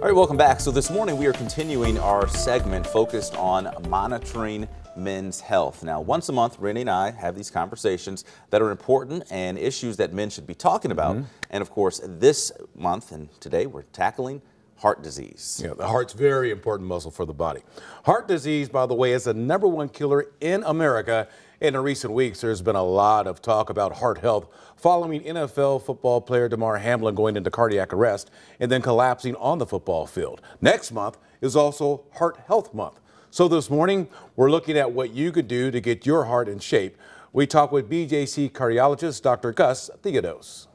All right, welcome back. So this morning we are continuing our segment focused on monitoring men's health. Now, once a month, Rennie and I have these conversations that are important and issues that men should be talking about. And of course, this month and today we're tackling heart disease. Yeah, the heart's very important muscle for the body. Heart disease, by the way, is the #1 killer in America. In recent weeks, there's been a lot of talk about heart health following NFL football player Damar Hamlin going into cardiac arrest and then collapsing on the football field. Next month is also Heart Health Month. So this morning, we're looking at what you could do to get your heart in shape. We talk with BJC cardiologist Dr. Gus Theodos.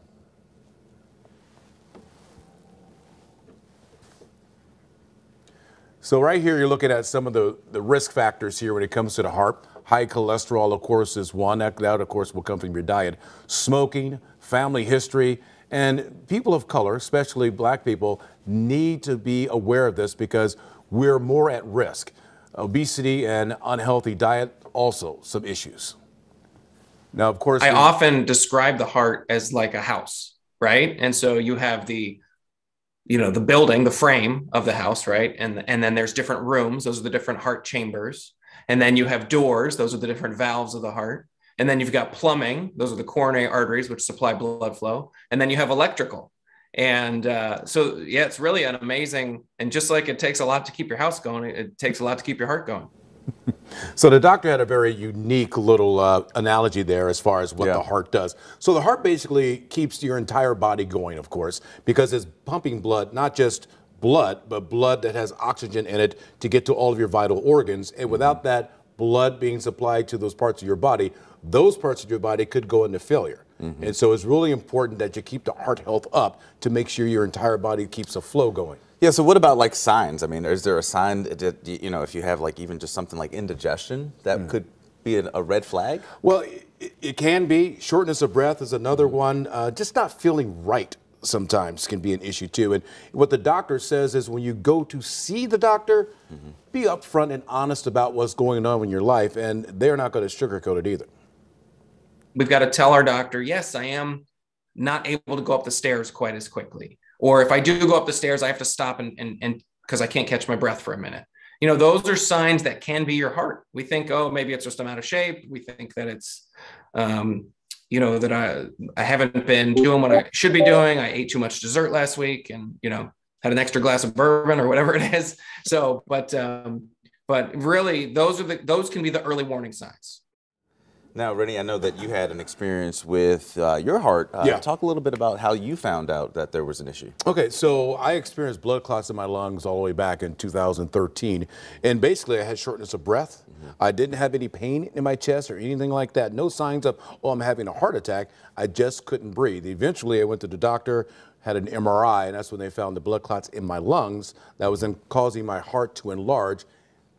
So right here, you're looking at some of the risk factors here when it comes to the heart. High cholesterol, of course, is one. That, of course, will come from your diet. Smoking, family history, and people of color, especially black people, need to be aware of this because we're more at risk. Obesity and unhealthy diet, also some issues. Now, of course, I often describe the heart as like a house, right? And so you have the building, the frame of the house, right? And then there's different rooms. Those are the different heart chambers. And then you have doors. Those are the different valves of the heart. And then you've got plumbing. Those are the coronary arteries, which supply blood flow. And then you have electrical. And so, yeah, it's really an amazing, and just like it takes a lot to keep your house going, it takes a lot to keep your heart going. So the doctor had a very unique little analogy there as far as what the heart does. So the heart basically keeps your entire body going, of course, because it's pumping blood, not just blood, but blood that has oxygen in it to get to all of your vital organs. And without that blood being supplied to those parts of your body, those parts of your body could go into failure. And so it's really important that you keep the heart health up to make sure your entire body keeps a flow going. Yeah, so what about like signs? I mean, is there a sign that, if you have like even just something like indigestion, that could be a red flag? Well, it can be. Shortness of breath is another one. Just not feeling right sometimes can be an issue too. And what the doctor says is when you go to see the doctor, be upfront and honest about what's going on in your life, and they're not going to sugarcoat it either. We've got to tell our doctor, yes, I am not able to go up the stairs quite as quickly. Or if I do go up the stairs, I have to stop and because I can't catch my breath for a minute. You know, those are signs that can be your heart. We think, oh, maybe it's just I'm out of shape. We think that it's, that I haven't been doing what I should be doing. I ate too much dessert last week and, had an extra glass of bourbon or whatever it is. So, but really those can be the early warning signs. Now, Rennie, I know that you had an experience with your heart. Talk a little bit about how you found out that there was an issue. Okay, so I experienced blood clots in my lungs all the way back in 2013. And basically, I had shortness of breath. I didn't have any pain in my chest or anything like that. No signs of, oh, I'm having a heart attack. I just couldn't breathe. Eventually, I went to the doctor, had an MRI, and that's when they found the blood clots in my lungs that was then causing my heart to enlarge,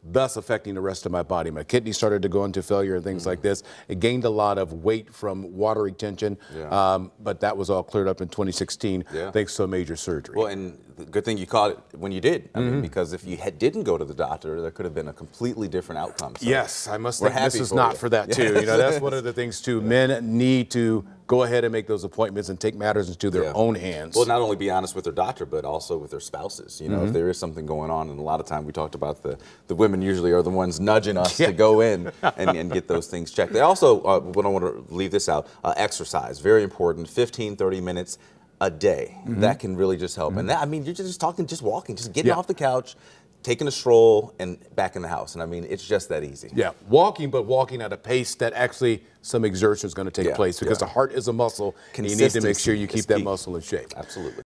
thus affecting the rest of my body. My kidneys started to go into failure and things like this. It gained a lot of weight from water retention, but that was all cleared up in 2016 thanks to a major surgery. Well, and the good thing you caught it when you did. I mean, because if you didn't go to the doctor, there could have been a completely different outcome. So yes, I must think this is not for that too. That's one of the things too. Men need to go ahead and make those appointments and take matters into their own hands. Well, not only be honest with their doctor, but also with their spouses. If there is something going on, and a lot of time we talked about the women usually are the ones nudging us to go in and get those things checked. They also, we don't want to leave this out, exercise, very important, 15, 30 minutes a day. That can really just help. And that, I mean, you're just talking, just walking, just getting off the couch, taking a stroll, and back in the house. And I mean, it's just that easy. Yeah, walking, but walking at a pace that actually some exertion is going to take place because the heart is a muscle, and you need to make sure you keep that muscle in shape. Absolutely.